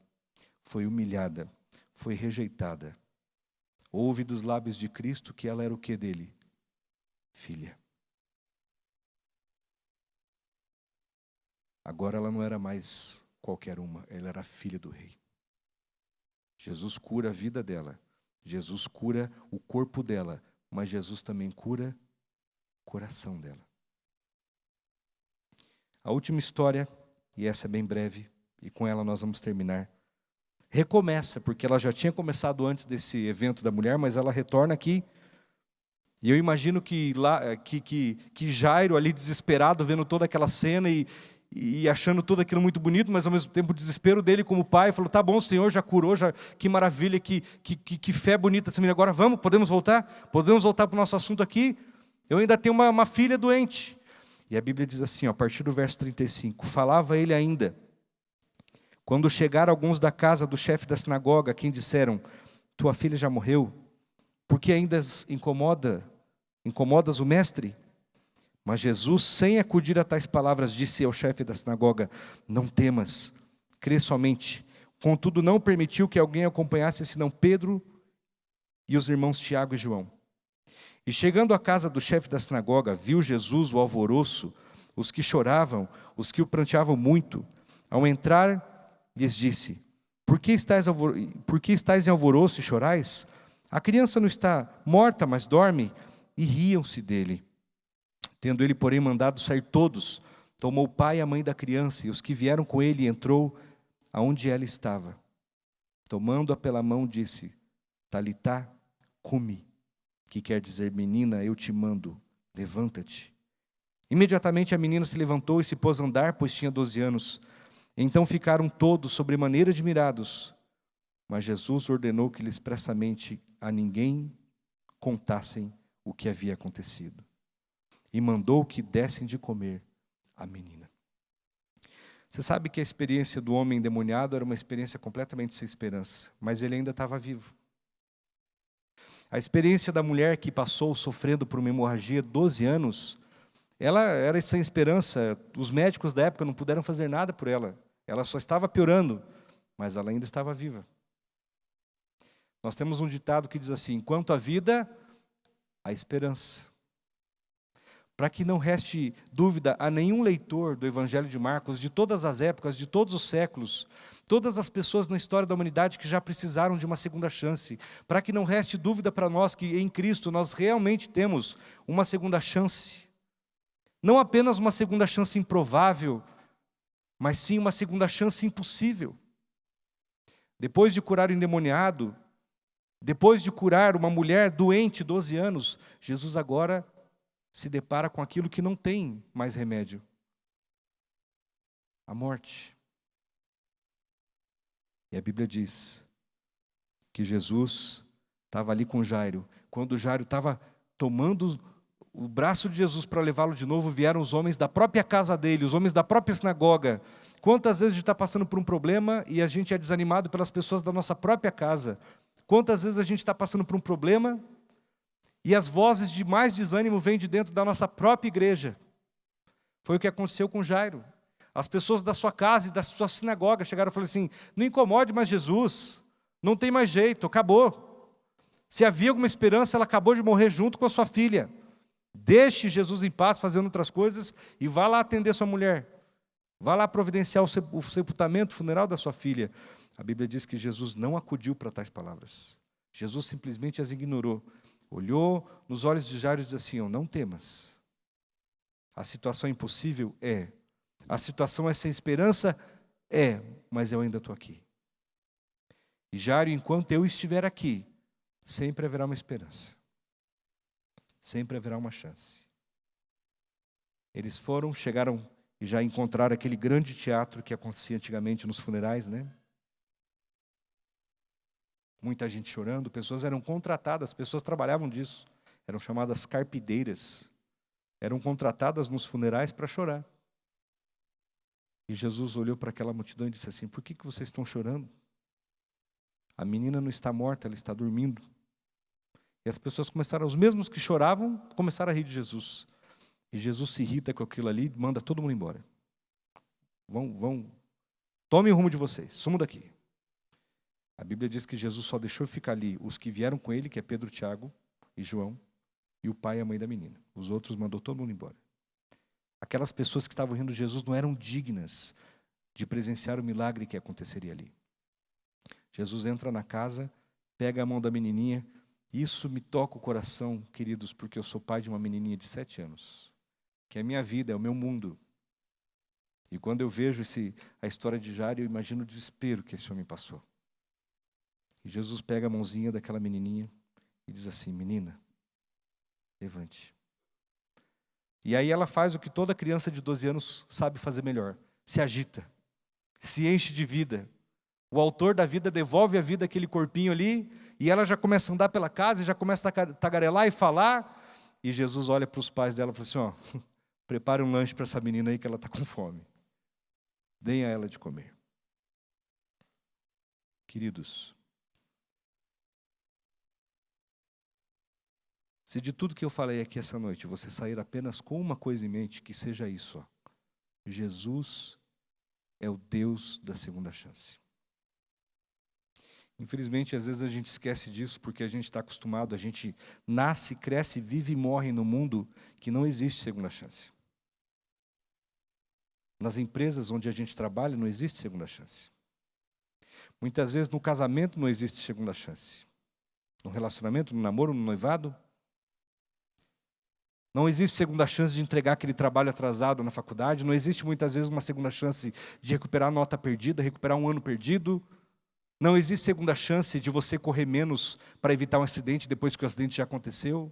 foi humilhada, foi rejeitada. Ouve dos lábios de Cristo que ela era o que dele? Filha. Agora ela não era mais qualquer uma, ela era filha do rei. Jesus cura a vida dela, Jesus cura o corpo dela, mas Jesus também cura o coração dela. A última história, e essa é bem breve, e com ela nós vamos terminar. Recomeça, porque ela já tinha começado antes desse evento da mulher, mas ela retorna aqui. E eu imagino que Jairo ali desesperado, vendo toda aquela cena e achando tudo aquilo muito bonito, mas ao mesmo tempo o desespero dele como pai, falou, tá bom, o Senhor já curou, que maravilha, que fé bonita essa menina, agora vamos, podemos voltar para o nosso assunto aqui? Eu ainda tenho uma filha doente. E a Bíblia diz assim, ó, a partir do verso 35, falava ele ainda, quando chegaram alguns da casa do chefe da sinagoga, quem disseram, tua filha já morreu, por que ainda incomodas o mestre? Mas Jesus, sem acudir a tais palavras, disse ao chefe da sinagoga, não temas, crê somente. Contudo, não permitiu que alguém acompanhasse, senão Pedro e os irmãos Tiago e João. E chegando à casa do chefe da sinagoga, viu Jesus o alvoroço, os que choravam, os que o pranteavam muito. Ao entrar, lhes disse, por que estáis em alvoroço e chorais? A criança não está morta, mas dorme. E riam-se dele. Tendo ele, porém, mandado sair todos, tomou o pai e a mãe da criança e os que vieram com ele e entrou aonde ela estava. Tomando-a pela mão, disse: Talitá, cumi, que quer dizer, menina, eu te mando, levanta-te. Imediatamente a menina se levantou e se pôs a andar, pois tinha 12 anos. Então ficaram todos sobremaneira admirados. Mas Jesus ordenou que lhes expressamente a ninguém contassem o que havia acontecido. E mandou que dessem de comer à menina. Você sabe que a experiência do homem endemoniado era uma experiência completamente sem esperança, mas ele ainda estava vivo. A experiência da mulher que passou sofrendo por uma hemorragia 12 anos, ela era sem esperança. Os médicos da época não puderam fazer nada por ela. Ela só estava piorando, mas ela ainda estava viva. Nós temos um ditado que diz assim: enquanto há vida, há esperança. Para que não reste dúvida a nenhum leitor do Evangelho de Marcos, de todas as épocas, de todos os séculos, todas as pessoas na história da humanidade que já precisaram de uma segunda chance, para que não reste dúvida para nós que em Cristo nós realmente temos uma segunda chance. Não apenas uma segunda chance improvável, mas sim uma segunda chance impossível. Depois de curar o endemoniado, depois de curar uma mulher doente, 12 anos, Jesus agora se depara com aquilo que não tem mais remédio: a morte. E a Bíblia diz que Jesus estava ali com Jairo. Quando Jairo estava tomando o braço de Jesus para levá-lo de novo, vieram os homens da própria casa dele, os homens da própria sinagoga. Quantas vezes a gente está passando por um problema e a gente é desanimado pelas pessoas da nossa própria casa? Quantas vezes a gente está passando por um problema e as vozes de mais desânimo vêm de dentro da nossa própria igreja? Foi o que aconteceu com Jairo. As pessoas da sua casa e da sua sinagoga chegaram e falaram assim: não incomode mais Jesus, não tem mais jeito, acabou. Se havia alguma esperança, ela acabou de morrer junto com a sua filha. Deixe Jesus em paz fazendo outras coisas e vá lá atender sua mulher. Vá lá providenciar o sepultamento, o funeral da sua filha. A Bíblia diz que Jesus não acudiu para tais palavras. Jesus simplesmente as ignorou. Olhou nos olhos de Jairo e disse assim: não temas. A situação é impossível? É. A situação é sem esperança? É, mas eu ainda estou aqui. E Jairo, enquanto eu estiver aqui, sempre haverá uma esperança. Sempre haverá uma chance. Eles foram, chegaram e já encontraram aquele grande teatro que acontecia antigamente nos funerais, né? Muita gente chorando, pessoas eram contratadas, pessoas trabalhavam disso. Eram chamadas carpideiras. Eram contratadas nos funerais para chorar. E Jesus olhou para aquela multidão e disse assim: por que vocês estão chorando? A menina não está morta, ela está dormindo. E as pessoas começaram, os mesmos que choravam, começaram a rir de Jesus. E Jesus se irrita com aquilo ali e manda todo mundo embora. Tomem o rumo de vocês, sumam daqui. A Bíblia diz que Jesus só deixou ficar ali os que vieram com ele, que é Pedro, Tiago e João, e o pai e a mãe da menina. Os outros mandou todo mundo embora. Aquelas pessoas que estavam rindo de Jesus não eram dignas de presenciar o milagre que aconteceria ali. Jesus entra na casa, pega a mão da menininha. Isso me toca o coração, queridos, porque eu sou pai de uma menininha de 7 anos, que é a minha vida, é o meu mundo. E quando eu vejo a história de Jairo, eu imagino o desespero que esse homem passou. E Jesus pega a mãozinha daquela menininha e diz assim: menina, levante. E aí ela faz o que toda criança de 12 anos sabe fazer melhor: se agita, se enche de vida. O autor da vida devolve a vida àquele corpinho ali, e ela já começa a andar pela casa, e já começa a tagarelar e falar. E Jesus olha para os pais dela e fala assim: ó, prepare um lanche para essa menina aí que ela está com fome. Deem a ela de comer. Queridos, se de tudo que eu falei aqui essa noite, você sair apenas com uma coisa em mente, que seja isso: ó, Jesus é o Deus da segunda chance. Infelizmente, às vezes a gente esquece disso porque a gente está acostumado, a gente nasce, cresce, vive e morre no mundo que não existe segunda chance. Nas empresas onde a gente trabalha não existe segunda chance. Muitas vezes no casamento não existe segunda chance. No relacionamento, no namoro, no noivado. Não existe segunda chance de entregar aquele trabalho atrasado na faculdade. Não existe muitas vezes uma segunda chance de recuperar a nota perdida, recuperar um ano perdido. Não existe segunda chance de você correr menos para evitar um acidente depois que o acidente já aconteceu.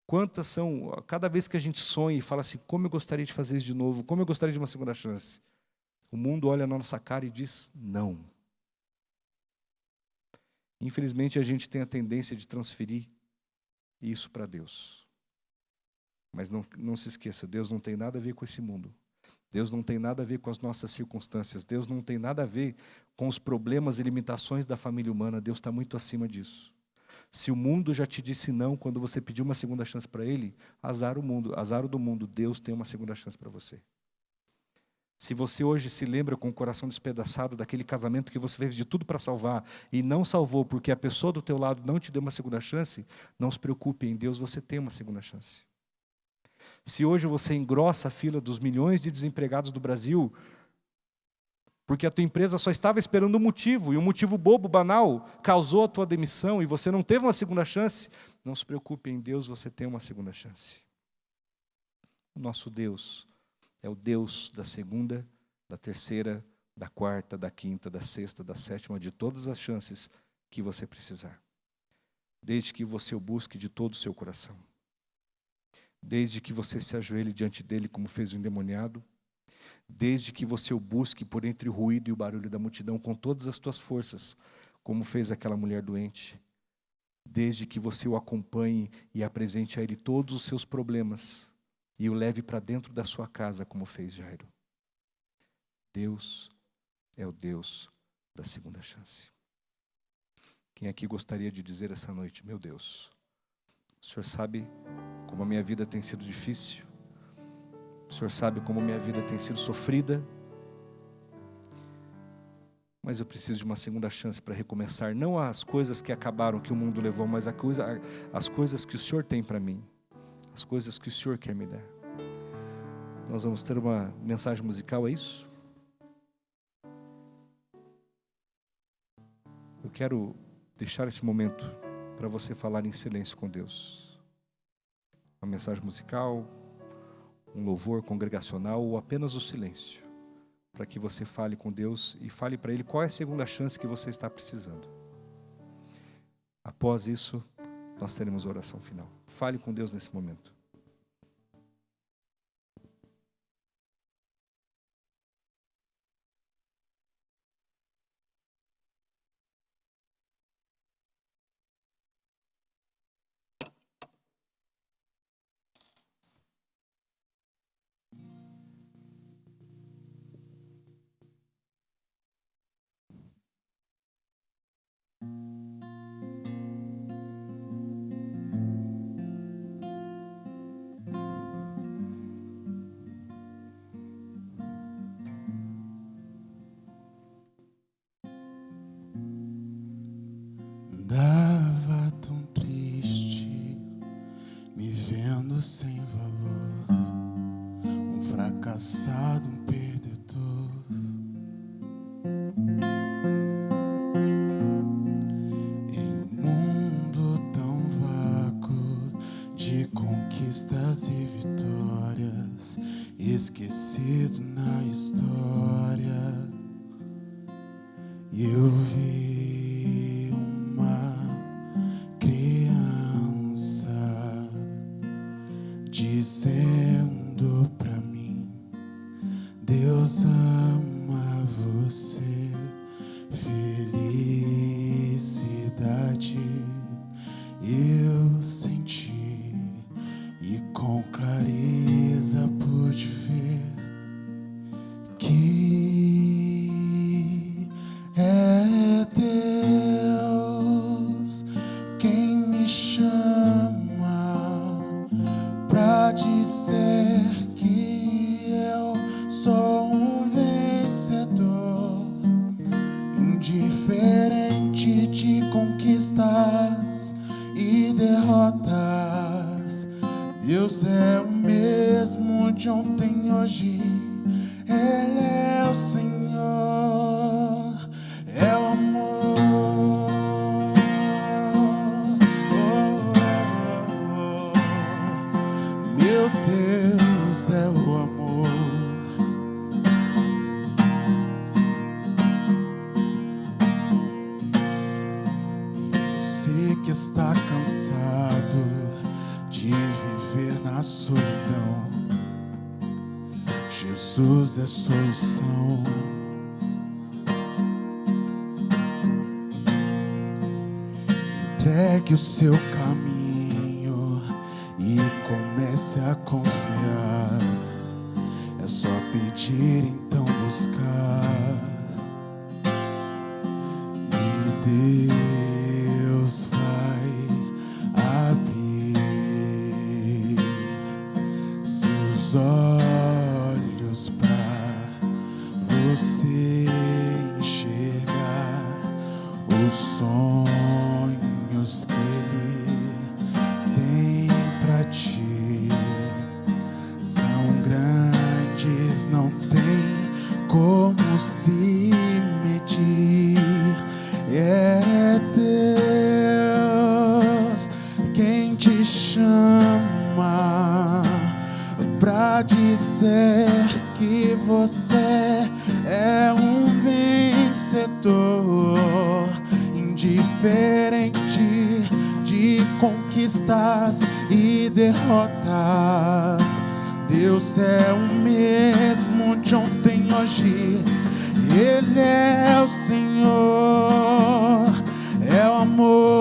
Quantas são, cada vez que a gente sonha e fala assim, como eu gostaria de fazer isso de novo, como eu gostaria de uma segunda chance. O mundo olha na nossa cara e diz, não. Infelizmente a gente tem a tendência de transferir isso para Deus. Mas não se esqueça, Deus não tem nada a ver com esse mundo. Deus não tem nada a ver com as nossas circunstâncias. Deus não tem nada a ver com os problemas e limitações da família humana. Deus está muito acima disso. Se o mundo já te disse não quando você pediu uma segunda chance para ele, azar o mundo, azar o do mundo, Deus tem uma segunda chance para você. Se você hoje se lembra com o coração despedaçado daquele casamento que você fez de tudo para salvar e não salvou porque a pessoa do teu lado não te deu uma segunda chance, não se preocupe, em Deus você tem uma segunda chance. Se hoje você engrossa a fila dos milhões de desempregados do Brasil, porque a tua empresa só estava esperando um motivo, e um motivo bobo, banal, causou a tua demissão e você não teve uma segunda chance, não se preocupe, em Deus você tem uma segunda chance. O nosso Deus é o Deus da segunda, da terceira, da quarta, da quinta, da sexta, da sétima, de todas as chances que você precisar. Desde que você o busque de todo o seu coração. Desde que você se ajoelhe diante dele como fez o endemoniado. Desde que você o busque por entre o ruído e o barulho da multidão com todas as tuas forças, como fez aquela mulher doente. Desde que você o acompanhe e apresente a ele todos os seus problemas e o leve para dentro da sua casa, como fez Jairo. Deus é o Deus da segunda chance. Quem aqui gostaria de dizer essa noite, meu Deus, o Senhor sabe como a minha vida tem sido difícil, o Senhor sabe como a minha vida tem sido sofrida, mas eu preciso de uma segunda chance para recomeçar, não as coisas que acabaram, que o mundo levou, mas as coisas que o Senhor tem para mim, as coisas que o Senhor quer me dar. Nós vamos ter uma mensagem musical, é isso? Eu quero deixar esse momento para você falar em silêncio com Deus. Uma mensagem musical, um louvor congregacional ou apenas o silêncio, para que você fale com Deus e fale para Ele qual é a segunda chance que você está precisando. Após isso, nós teremos a oração final. Fale com Deus nesse momento. Andava tão triste, me vendo sem valor, um fracassado, um perdedor. Em um mundo tão vácuo de conquistas e vitórias, esquecido na história, e eu vi uma criança dizendo pra mim: Deus ama você, felicidade eu senti e com clareza pude ver que é Deus quem me chama pra dizer que eu sou um vencedor, indiferente de conquistas e derrotas. Deus é o mesmo de ontem, hoje, Ele é o Senhor, é o amor. Oh, oh, oh, Você que está cansado de viver na solidão, Jesus é solução. Entregue o seu caminho e comece a confiar. É só pedir, então buscar. E Deus vai abrir seus olhos para você enxergar os sonhos que Ele tem pra ti. São grandes, não tem como se medir. É Deus quem te chama pra dizer que você é um vencedor, indiferente de conquistas e derrotas. Deus é o mesmo de ontem, hoje. Ele é o Senhor, é o amor.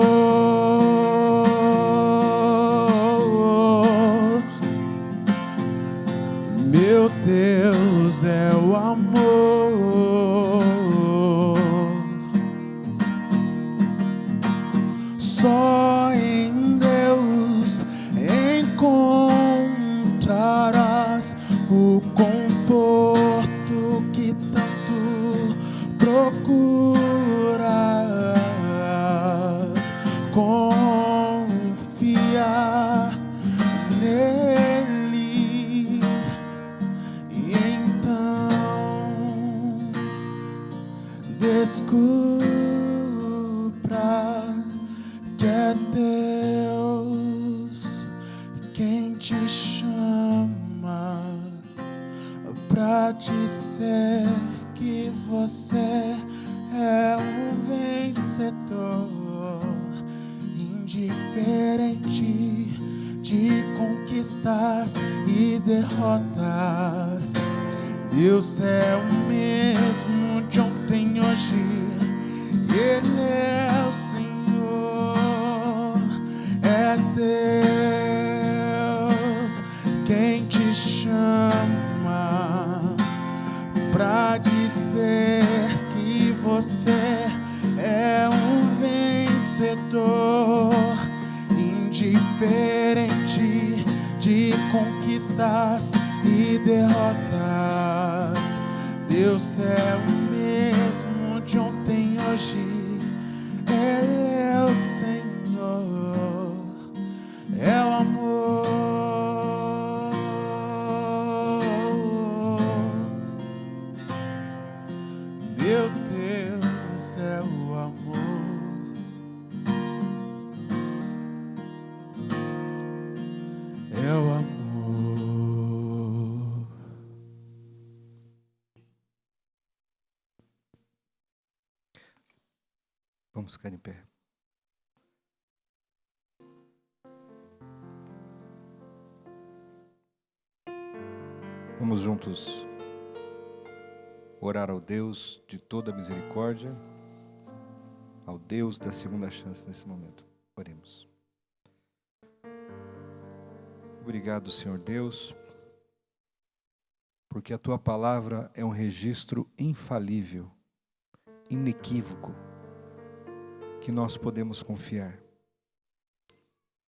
Meu Deus é o amor. Só em Deus encontrarás o conforto que tanto procuras. Confia nele e então descubra que é Deus quem te chama pra dizer que você é um vencedor, indiferente de conquistas e derrotas. Deus é o mesmo de ontem, hoje. Ele é o Senhor, é Deus quem te chama pra dizer que você é um vencedor, indiferente de conquistas e derrotas. Deus é o mesmo de ontem, hoje. Ele é o Senhor, é o amor. Meu Deus é o amor. É o amor. Vamos ficar em pé. Vamos juntos orar ao Deus de toda misericórdia, ao Deus da segunda chance nesse momento. Oremos. Obrigado, Senhor Deus, porque a Tua palavra é um registro infalível, inequívoco, que nós podemos confiar.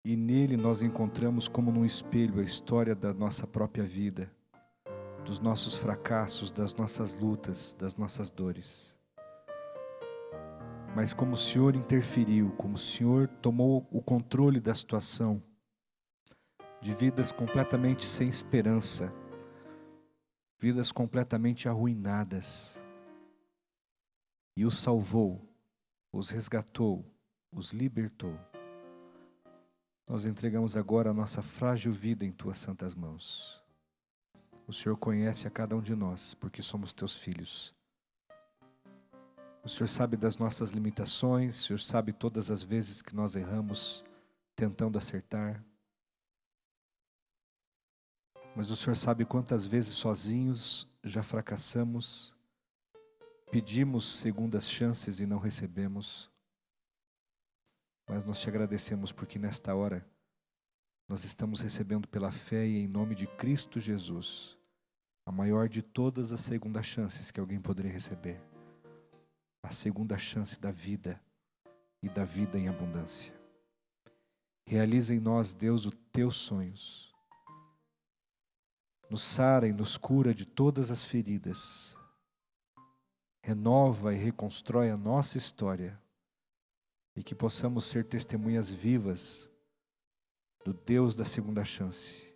E nele nós encontramos como num espelho a história da nossa própria vida, dos nossos fracassos, das nossas lutas, das nossas dores. Mas como o Senhor interferiu, como o Senhor tomou o controle da situação, de vidas completamente sem esperança, vidas completamente arruinadas, e os salvou, os resgatou, os libertou. Nós entregamos agora a nossa frágil vida em Tuas santas mãos. O Senhor conhece a cada um de nós, porque somos Teus filhos. O O Senhor sabe das nossas limitações, o Senhor sabe todas as vezes que nós erramos tentando acertar. Mas o Senhor sabe quantas vezes sozinhos já fracassamos, pedimos segundas chances e não recebemos. Mas nós te agradecemos porque nesta hora nós estamos recebendo pela fé e em nome de Cristo Jesus a maior de todas as segundas chances que alguém poderia receber. A segunda chance da vida e da vida em abundância. Realiza em nós, Deus, os teus sonhos. Nos sara e nos cura de todas as feridas. Renova e reconstrói a nossa história. E que possamos ser testemunhas vivas do Deus da segunda chance.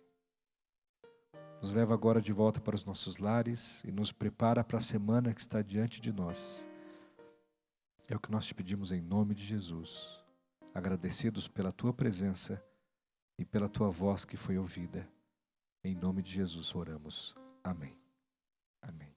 Nos leva agora de volta para os nossos lares e nos prepara para a semana que está diante de nós. É o que nós te pedimos em nome de Jesus, agradecidos pela tua presença e pela tua voz que foi ouvida. Em nome de Jesus oramos. Amém. Amém.